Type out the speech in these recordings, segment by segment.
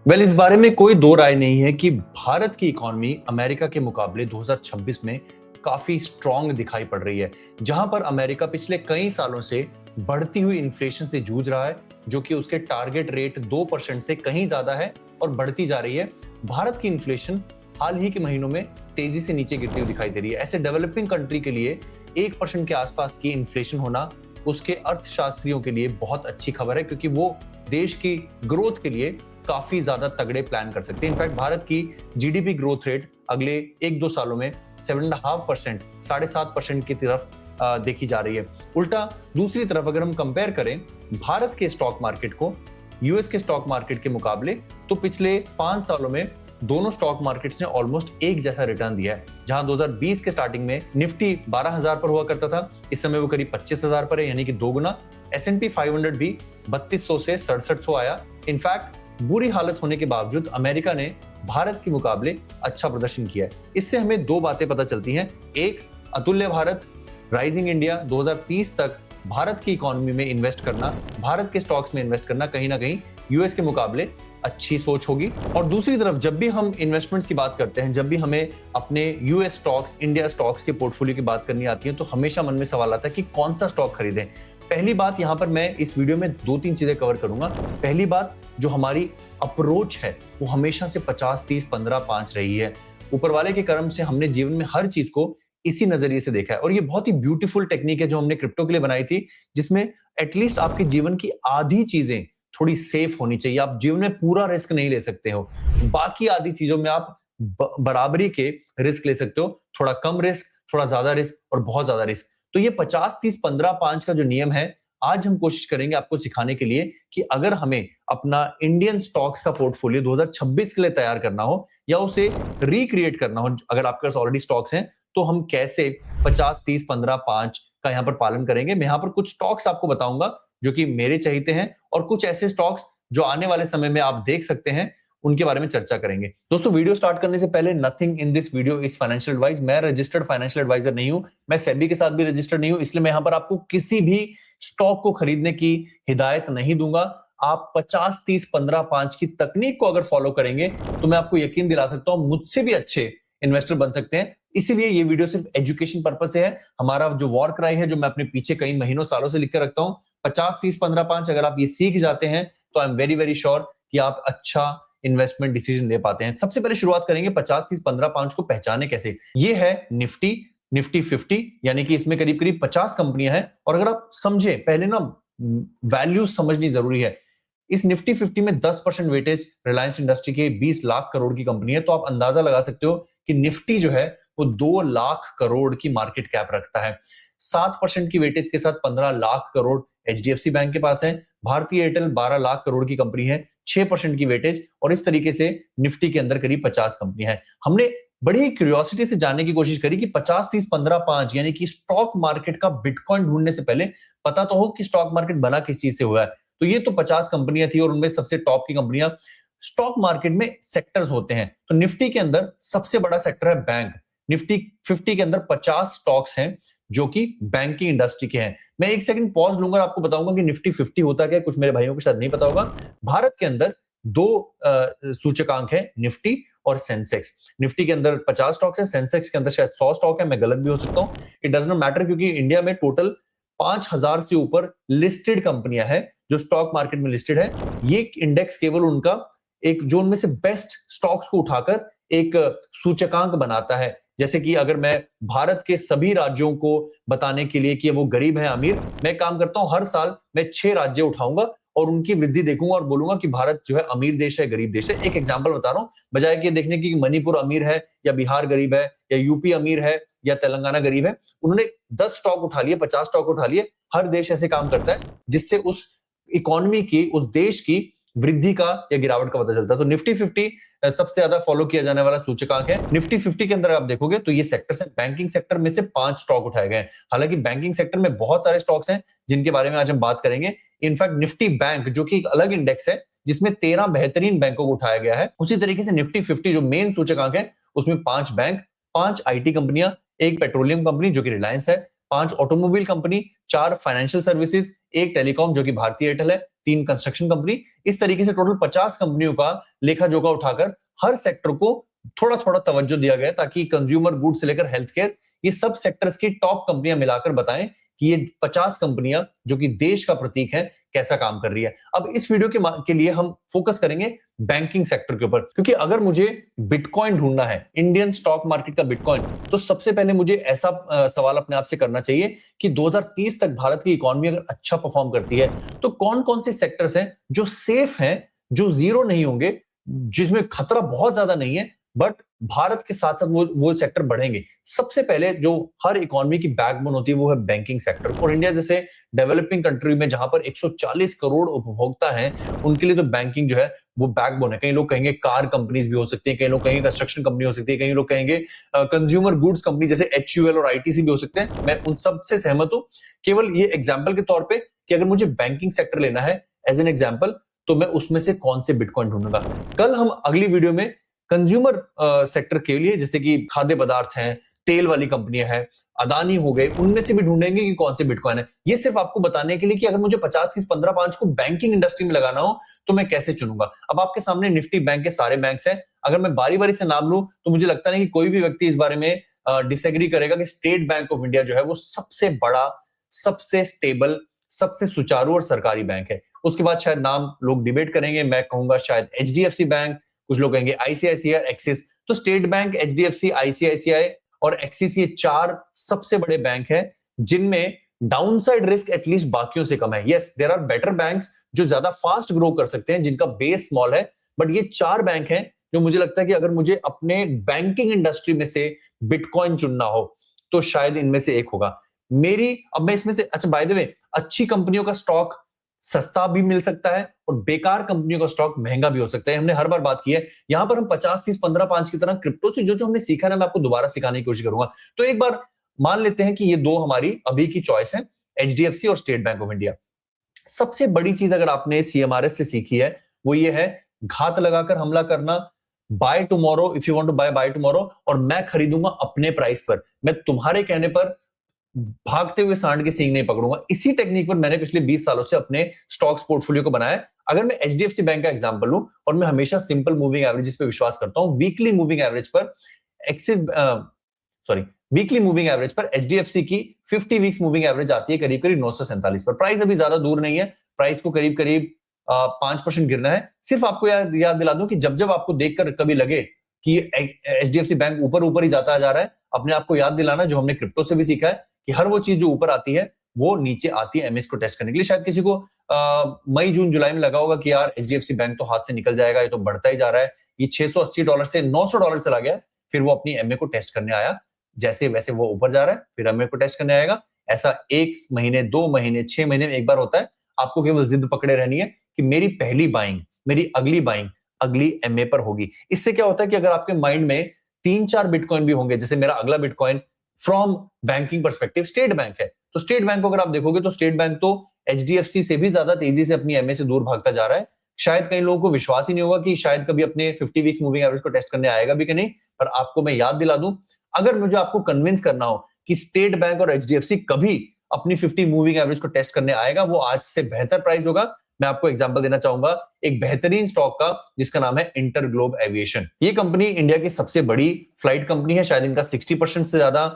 इस बारे में कोई दो राय नहीं है कि भारत की इकोनॉमी अमेरिका के मुकाबले 2026 में काफी स्ट्रांग दिखाई पड़ रही है। जहां पर अमेरिका पिछले कई सालों से बढ़ती हुई इन्फ्लेशन से जूझ रहा है, जो कि उसके टारगेट रेट 2% से कहीं ज्यादा है और बढ़ती जा रही है। भारत की इन्फ्लेशन हाल ही के महीनों में तेजी से नीचे गिरती हुई दिखाई दे रही है। ऐसे डेवलपिंग कंट्री के लिए 1% के आसपास की इन्फ्लेशन होना उसके अर्थशास्त्रियों के लिए बहुत अच्छी खबर है, क्योंकि वो देश की ग्रोथ के लिए काफी ज्यादा तगड़े प्लान कर सकते हैं। इनफैक्ट भारत की जीडीपी ग्रोथ रेट अगले 1-2 सालों में 7.5%, 7.5% की तरफ देखी जा रही है। उल्टा दूसरी तरफ अगर हम कंपेयर करें भारत के स्टॉक मार्केट को यूएस के स्टॉक मार्केट के मुकाबले, तो पिछले 5 सालों में दोनों स्टॉक मार्केट्स ने ऑलमोस्ट एक जैसा रिटर्न दिया है। जहां 2020 के स्टार्टिंग में निफ्टी 12,000 पर हुआ करता था, इस समय वो करीब 25,000 पर है, यानी कि दोगुना। S&P 500 भी 3200 से 6700 आया। इनफैक्ट बुरी हालत होने के बावजूद अमेरिका ने भारत के मुकाबले अच्छा प्रदर्शन किया है। इससे हमें दो बातें पता चलती हैं। एक, अतुल्य भारत, राइजिंग इंडिया 2030 तक भारत की इकोनॉमी में इन्वेस्ट करना, भारत के स्टॉक्स में इन्वेस्ट करना कहीं ना कहीं यूएस के मुकाबले अच्छी सोच होगी। और दूसरी तरफ जब भी हम इन्वेस्टमेंट्स की बात करते हैं, जब भी हमें अपने यूएस स्टॉक्स, इंडिया स्टॉक्स के पोर्टफोलियो की बात करनी आती है, तो हमेशा मन में सवाल आता है कि कौन सा स्टॉक खरीदें। पहली बात, यहां पर मैं इस वीडियो में 2-3 चीजें कवर करूंगा। पहली बात, जो हमारी अप्रोच है वो हमेशा से 50-30-15-5 रही है। ऊपर वाले के कर्म से हमने जीवन में हर चीज को इसी नजरिए से देखा है, और ये बहुत ही ब्यूटीफुल टेक्निक है जो हमने क्रिप्टो के लिए बनाई थी, जिसमें एटलीस्ट आपके जीवन की आधी चीजें थोड़ी सेफ होनी चाहिए। आप जीवन में पूरा रिस्क नहीं ले सकते हो, बाकी आधी चीजों में आप बराबरी के रिस्क ले सकते हो। थोड़ा कम रिस्क, थोड़ा ज्यादा रिस्क और बहुत ज्यादा रिस्क। तो ये 50-30-15-5 का जो नियम है, आज हम कोशिश करेंगे आपको सिखाने के लिए कि अगर हमें अपना इंडियन स्टॉक्स का पोर्टफोलियो 2026 के लिए तैयार करना हो या उसे रिक्रिएट करना हो, अगर आपके पास ऑलरेडी स्टॉक्स हैं, तो हम कैसे 50-30-15-5 का यहां पर पालन करेंगे। मैं यहां पर कुछ स्टॉक्स आपको बताऊंगा जो कि मेरे चाहते हैं, और कुछ ऐसे स्टॉक्स जो आने वाले समय में आप देख सकते हैं, उनके बारे में चर्चा करेंगे। दोस्तों, वीडियो स्टार्ट करने से पहले, nothing in this video is financial advice. मैं रजिस्टर्ड फाइनेंशियल एडवाइजर नहीं हूं, मैं सेबी के साथ भी रजिस्टर्ड नहीं हूं, इसलिए मैं यहां पर आपको किसी भी स्टॉक को खरीदने की हिदायत नहीं दूंगा। आप 50-30-15-5 की तकनीक को अगर फॉलो करेंगे तो मैं आपको यकीन दिला सकता हूं मुझसे भी अच्छे इन्वेस्टर बन सकते हैं। इसीलिए ये वीडियो सिर्फ एजुकेशन पर्पज से है। हमारा जो वॉर क्राई है, जो मैं अपने पीछे कई महीनों सालों से लिख कर रखता हूं, 50-30-15-5, अगर आप ये सीख जाते हैं तो I am very very sure कि आप अच्छा इन्वेस्टमेंट डिसीजन ले पाते हैं। सबसे पहले शुरुआत करेंगे 50-30-15-5 को पहचाने कैसे। ये है निफ्टी 50, यानी कि इसमें करीब करीब 50 कंपनियां हैं। और अगर आप समझे, पहले ना वैल्यू समझनी जरूरी है। इस निफ्टी 50 में 10% वेटेज रिलायंस इंडस्ट्री के 20 लाख करोड़ की कंपनी है, तो आप अंदाजा लगा सकते हो कि निफ्टी जो है वो 2 लाख करोड़ की मार्केट कैप रखता है। 7% की वेटेज के साथ 15 लाख करोड़ एचडीएफसी बैंक के पास है। भारतीय एयरटेल 12 लाख करोड़ की कंपनी है, 6% की वेटेज। और इस तरीके से निफ्टी के अंदर करीब 50 कंपनियां हैं। हमने बड़ी क्यूरियोसिटी से जानने की कोशिश करी कि 50-30-15-5 यानी कि स्टॉक मार्केट का बिटकॉइन ढूंढने से पहले पता तो हो कि स्टॉक मार्केट बना किस चीज से हुआ है। तो ये तो 50 कंपनियां थी, और उनमें सबसे टॉप की कंपनियां। स्टॉक मार्केट में सेक्टर्स होते हैं, तो निफ्टी के अंदर सबसे बड़ा सेक्टर है बैंक। निफ्टी 50 के अंदर 50 स्टॉक्स हैं जो कि बैंकिंग इंडस्ट्री के हैं। मैं एक सेकंड पॉज लूंगा और आपको बताऊंगा कि निफ्टी 50 होता क्या है, कुछ मेरे भाइयों को शायद नहीं पता होगा। भारत के अंदर दो सूचकांक है, निफ्टी और सेंसेक्स। निफ्टी के अंदर 50 स्टॉक्स है, सेंसेक्स के अंदर शायद 100 स्टॉक है, मैं गलत भी हो सकता हूं, इट डज नॉट मैटर, क्योंकि इंडिया में टोटल 5,000 से ऊपर लिस्टेड कंपनियां हैं जो स्टॉक मार्केट में लिस्टेड है। ये इंडेक्स केवल उनका एक, जो उनमें से बेस्ट स्टॉक्स को उठाकर एक सूचकांक बनाता है। जैसे कि अगर मैं भारत के सभी राज्यों को बताने के लिए कि वो गरीब है अमीर, मैं काम करता हूं, हर साल मैं 6 राज्य उठाऊंगा और उनकी वृद्धि देखूंगा और बोलूंगा कि भारत जो है अमीर देश है, गरीब देश है। एक एग्जांपल बता रहा हूं, बजाय कि देखने की मणिपुर अमीर है या बिहार गरीब है या यूपी अमीर है या तेलंगाना गरीब है, उन्होंने 10 स्टॉक उठा लिए, 50 स्टॉक उठा लिए। हर देश ऐसे काम करता है जिससे उस इकोनॉमी की, उस देश की वृद्धि का या गिरावट का पता चलता है। तो निफ्टी 50 सबसे ज्यादा फॉलो किया जाने वाला सूचकांक है। निफ्टी 50 के अंदर आप देखोगे तो ये सेक्टर्स हैं। बैंकिंग सेक्टर में से 5 स्टॉक उठाए गए हैं। हालांकि बैंकिंग सेक्टर में बहुत सारे स्टॉक्स हैं जिनके बारे में आज हम बात करेंगे। इनफैक्ट निफ्टी बैंक, जो कि एक अलग इंडेक्स है जिसमें 13 बेहतरीन बैंकों को उठाया गया है, उसी तरीके से निफ्टी 50 जो मेन सूचकांक है उसमें 5 बैंक, 5 आईटी कंपनियां, एक पेट्रोलियम कंपनी जो कि रिलायंस है, 5 ऑटोमोबाइल कंपनी, 4 फाइनेंशियल सर्विसेज, एक टेलीकॉम जो कि भारतीय एयरटेल है, 3 कंस्ट्रक्शन कंपनी, इस तरीके से टोटल 50 कंपनियों का लेखा जोखा उठाकर हर सेक्टर को थोड़ा थोड़ा तवज्जो दिया गया ताकि कंज्यूमर गुड्स से लेकर हेल्थ केयर ये सब सेक्टर्स की टॉप कंपनियां मिलाकर बताएं कि ये 50 कंपनियां जो कि देश का प्रतीक है कैसा काम कर रही है। अब इस वीडियो के लिए हम फोकस करेंगे बैंकिंग सेक्टर के ऊपर, क्योंकि अगर मुझे बिटकॉइन ढूंढना है, इंडियन स्टॉक मार्केट का बिटकॉइन, तो सबसे पहले मुझे ऐसा सवाल अपने आप से करना चाहिए कि 2030 तक भारत की इकोनॉमी अगर अच्छा परफॉर्म करती है तो कौन कौन से सेक्टर्स हैं जो सेफ हैं, जो जीरो नहीं होंगे, जिसमें खतरा बहुत ज्यादा नहीं है, बट भारत के साथ साथ वो सेक्टर बढ़ेंगे। सबसे पहले जो हर इकोनॉमी की बैकबोन होती है वो है बैंकिंग सेक्टर। और इंडिया जैसे डेवलपिंग कंट्री में जहां पर 140 करोड़ उपभोक्ता हैं, उनके लिए तो बैंकिंग जो है वो बैकबोन है। कई लोग कहेंगे कार कंपनीज भी हो सकती है, कई लोग कहेंगे कंस्ट्रक्शन कंपनी हो सकती है, कई लोग कहेंगे कंज्यूमर गुड्स कंपनी जैसे HUL और ITC भी हो सकते हैं। मैं उन सब से सहमत हूं। केवल ये एग्जाम्पल के तौर पर कि अगर मुझे बैंकिंग सेक्टर लेना है एज एन एग्जाम्पल, तो मैं उसमें से कौन से बिटकॉइन ढूंढूंगा। कल हम अगली वीडियो में कंज्यूमर सेक्टर के लिए जैसे कि खाद्य पदार्थ हैं, तेल वाली कंपनियां हैं, अदानी हो गए, उनमें से भी ढूंढेंगे कि कौन से बिटकॉइन है। ये सिर्फ आपको बताने के लिए कि अगर मुझे 50, 30, 15, 5 को बैंकिंग इंडस्ट्री में लगाना हो तो मैं कैसे चुनूंगा। अब आपके सामने निफ्टी बैंक के सारे बैंक्स हैं। अगर मैं बारी बारी से नाम लूं तो मुझे लगता नहीं कि कोई भी व्यक्ति इस बारे में डिसएग्री करेगा कि स्टेट बैंक ऑफ इंडिया जो है वो सबसे बड़ा, सबसे स्टेबल, सबसे सुचारू और सरकारी बैंक है। उसके बाद शायद नाम लोग डिबेट करेंगे, मैं कहूंगा शायद HDFC बैंक, कुछ लोग कहेंगे ICICI, एक्सिस। तो स्टेट बैंक, HDFC, ICICI और एक्सिस ये 4 सबसे बड़े बैंक हैं जिनमें डाउनसाइड रिस्क एटलीस्ट बाकियों से कम है। Yes, there are better banks जो ज्यादा फास्ट ग्रो कर सकते हैं, जिनका बेस स्मॉल है, बट ये 4 बैंक हैं जो मुझे लगता है कि अगर मुझे अपने बैंकिंग इंडस्ट्री में से बिटकॉइन चुनना हो तो शायद इनमें से एक होगा। अब मैं इसमें से, अच्छा बाय द वे, अच्छी कंपनियों का स्टॉक सस्ता भी मिल सकता है और बेकार कंपनियों का स्टॉक महंगा भी हो सकता है। हमने हर बार बात की है। यहां पर हम 50, 30, 15, 5 की तरह क्रिप्टो से जो हमने सीखा ना, मैं आपको दोबारा सिखाने की कोशिश करूंगा। तो एक बार मान लेते हैं कि ये 2 हमारी अभी की चॉइस है, HDFC और स्टेट बैंक ऑफ इंडिया। सबसे बड़ी चीज अगर आपने CMRS से सीखी है वो ये है घात लगाकर हमला करना। Buy tomorrow, if you want to buy tomorrow, और मैं खरीदूंगा अपने प्राइस पर, मैं तुम्हारे कहने पर भागते हुए सांड के सींग नहीं पकड़ूंगा। इसी टेक्निक पर मैंने पिछले 20 सालों से अपने स्टॉक्स पोर्टफोलियो को बनाया। अगर मैं HDFC बैंक का एग्जांपल लूं, और मैं हमेशा सिंपल मूविंग एवरेजेस पे विश्वास करता हूं, वीकली मूविंग एवरेज पर HDFC की 50 वीक्स मूविंग एवरेज आती है करीब करीब 947 पर। प्राइस अभी ज्यादा दूर नहीं है, प्राइस को करीब करीब 5% गिरना है। सिर्फ आपको याद दिला दूं कि जब जब आपको देखकर कभी लगे कि HDFC बैंक ऊपर ही जाता जा रहा है, अपने आप को याद दिलाना जो हमने क्रिप्टो से भी सीखा है कि हर वो चीज जो ऊपर आती है वो नीचे आती है MS को टेस्ट करने के लिए। शायद किसी को मई, जून, जुलाई में लगा होगा कि यार HDFC बैंक तो हाथ से निकल जाएगा, ये तो बढ़ता ही जा रहा है, ये $680 से $900 चला गया। फिर वो अपनी MA को टेस्ट करने आया, जैसे वैसे वो ऊपर जा रहा है, फिर MA को टेस्ट करने आएगा। ऐसा 1 महीने, 2 महीने, 6 महीने में एक बार होता है। आपको केवल जिद पकड़े रहनी है कि मेरी पहली बाइंग, मेरी अगली बाइंग अगली MA पर होगी। इससे क्या होता है कि अगर आपके माइंड में 3-4 बिटकॉइन भी होंगे, जैसे मेरा अगला bitcoin from banking perspective state bank है, तो स्टेट बैंक को अगर आप देखोगे तो स्टेट बैंक तो HDFC से भी ज्यादा तेजी से अपनी MA से दूर भागता जा रहा है। शायद कई लोगों को विश्वास ही नहीं होगा कि शायद कभी अपने 50 वीक्स मूविंग एवरेज को टेस्ट करने आएगा भी कि नहीं। पर आपको मैं याद दिला दूं, अगर मुझे आपको कन्विंस करना हो कि स्टेट बैंक और HDFC कभी अपनी 50 मूविंग एवरेज को टेस्ट करने आएगा, वो आज से बेहतर प्राइस होगा। मैं आपको एग्जांपल देना चाहूंगा एक बेहतरीन स्टॉक का जिसका नाम है इंटरग्लोब एविएशन। ये कंपनी इंडिया की सबसे बड़ी फ्लाइट कंपनी है, शायद इनका 60% से ज्यादा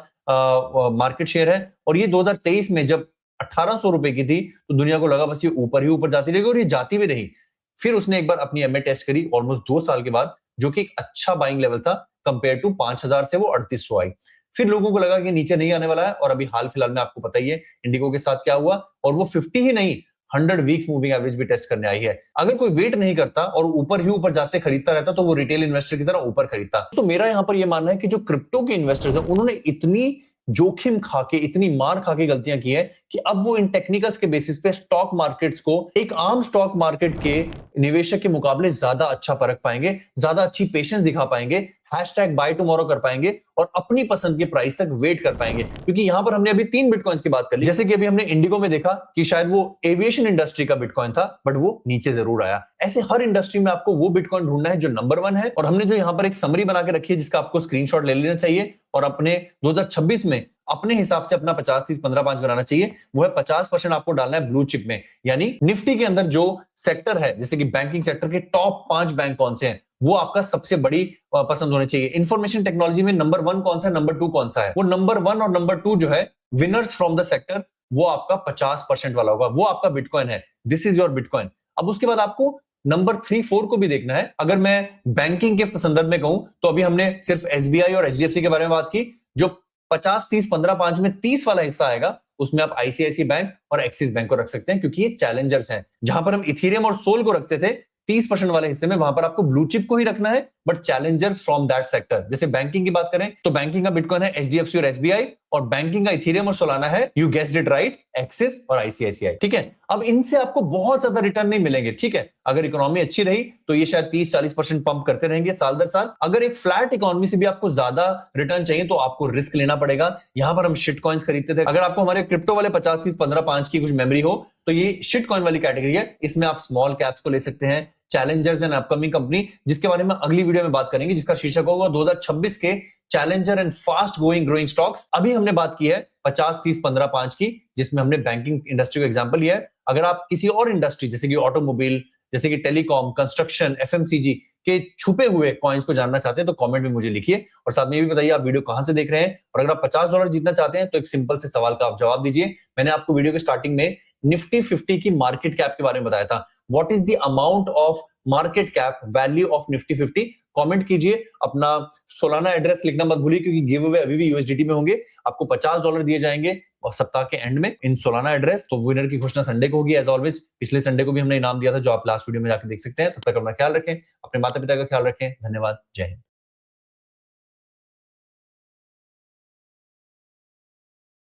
मार्केट शेयर है। और ये 2023 में जब 1800 रुपए की थी तो दुनिया को लगा बस ये ऊपर ही ऊपर जाती रहेगी, और ये जाती भी रही। फिर उसने एक बार अपनी MA टेस्ट करी ऑलमोस्ट 2 साल के बाद, जो कि एक अच्छा बाइंग लेवल था। कंपेयर टू 5000 से वो 3800 आई। फिर लोगों को लगा कि नीचे नहीं आने वाला है, और अभी हाल फिलहाल में आपको पता ही है इंडिगो के साथ क्या हुआ, और वो 50 ही नहीं 100 वीक्स मूविंग एवरेज भी टेस्ट करने आई है। अगर कोई वेट नहीं करता और ऊपर ही ऊपर जाते खरीदता रहता तो वो रिटेल इन्वेस्टर की तरह ऊपर खरीदता। तो मेरा यहां पर यह मानना है कि जो क्रिप्टो के इन्वेस्टर्स हैं उन्होंने इतनी जोखिम खा के, इतनी मार खा के गलतियां की है कि अब वो इन टेक्निकल्स के बेसिस पे स्टॉक मार्केट्स को एक आम स्टॉक मार्केट के निवेशक के मुकाबले ज्यादा अच्छा परख पाएंगे, ज्यादा अच्छी पेशेंस दिखा पाएंगे, #बाय टुमारो कर पाएंगे और अपनी पसंद के प्राइस तक वेट कर पाएंगे। क्योंकि यहां पर हमने अभी 3 बिटकॉइंस की बात कर ली। जैसे कि अभी हमने इंडिगो में देखा कि शायद वो एविएशन इंडस्ट्री का बिटकॉइन था, बट वो नीचे जरूर आया। ऐसे हर इंडस्ट्री में आपको वो बिटकॉइन ढूंढना है जो नंबर 1 है। और हमने जो यहां पर एक समरी बना के रखी है जिसका आपको स्क्रीनशॉट ले लेना चाहिए और अपने 2026 में अपने हिसाब से अपना 50-30-15-5 बनाना चाहिए। वो है 50% आपको डालना है ब्लू चिप में, यानी निफ्टी के अंदर जो सेक्टर है, जैसे कि बैंकिंग सेक्टर के टॉप 5 बैंक कौन से हैं, वो आपका सबसे बड़ी पसंद होने चाहिए। इंफॉर्मेशन टेक्नोलॉजी में नंबर 1 कौन सा है, नंबर 2 कौन सा है, वो नंबर 1 और नंबर 2 जो है विनर्स फ्रॉम द सेक्टर, वो आपका 50% वाला होगा, वो आपका बिटकॉइन है। This is your bitcoin. अब उसके बाद आपको नंबर 3-4 को भी देखना है। अगर मैं बैंकिंग के संदर्भ में कहूं तो अभी हमने सिर्फ एसबीआई और एचडीएफसी के बारे में बात की। जो 50-30-15-5 में 30 वाला हिस्सा आएगा, उसमें आप आईसीआईसीआई बैंक और एक्सिस बैंक को रख सकते हैं, क्योंकि ये चैलेंजर्स हैं। जहां पर हम इथेरियम और सोल को रखते थे 30% वाले हिस्से में, वहां पर आपको ब्लू चिप को ही रखना है, but Challengers from that sector. जैसे बैंकिंग की बात करें तो बैंकिंग का बिटकॉइन है एचडीएफसी और एसबीआई, और बैंकिंग का इथेरियम और सोलाना है, you guessed it right, axis और आईसीआईसीआई। ठीक है, अब इनसे आपको बहुत ज्यादा रिटर्न नहीं मिलेंगे। ठीक है, अगर इकोनॉमी अच्छी रही तो ये शायद 30-40% पंप करते रहेंगे साल दर साल। अगर एक फ्लैट इकोनॉमी से भी आपको ज्यादा रिटर्न चाहिए तो आपको रिस्क लेना पड़ेगा। यहां पर हम शिट कॉइन्स खरीदते थे। अगर आपको हमारे क्रिप्टो वाले 50-30-15-5 की कुछ मेमोरी हो तो ये शिट कॉइन वाली कैटेगरी है। इसमें आप स्मॉल कैप्स को ले सकते हैं, चैलेंजर्स एंड अपकमिंग कंपनी, जिसके बारे में अगली वीडियो में बात करेंगे, जिसका शीर्षक होगा 2026 के challenger and fast going growing stocks. अभी हमने बात की है 50-30-15-5 की, जिसमें हमने बैंकिंग इंडस्ट्री का एग्जांपल लिया है। अगर आप किसी और इंडस्ट्री जैसे कि ऑटोमोबाइल, जैसे कि टेलीकॉम, कंस्ट्रक्शन, एफएमसीजी के छुपे हुए कॉइन्स को जानना चाहते हैं तो कमेंट में मुझे लिखिए, और साथ में ये भी बताइए आप वीडियो कहां से देख रहे हैं। और अगर आप $50 जीतना चाहते हैं तो एक सिंपल से सवाल का आप जवाब दीजिए। मैंने आपको वीडियो के स्टार्टिंग में निफ्टी 50 की मार्केट कैप के बारे में बताया था। What is the amount of market cap value of Nifty 50? Comment कीजिए, अपना सोलाना एड्रेस लिखना मत भूलिए, क्योंकि गिव अवे अभी भी यूएसडीटी में होंगे। आपको $50 दिए जाएंगे और सप्ताह के एंड में इन सोलाना एड्रेस। तो विनर की घोषणा संडे को होगी एज ऑलवेज। पिछले संडे को भी हमने इनाम दिया था, जो आप लास्ट वीडियो में जाकर देख सकते हैं। तब तक अपना ख्याल रखें, अपने माता पिता का ख्याल रखें। धन्यवाद, जय हिंद।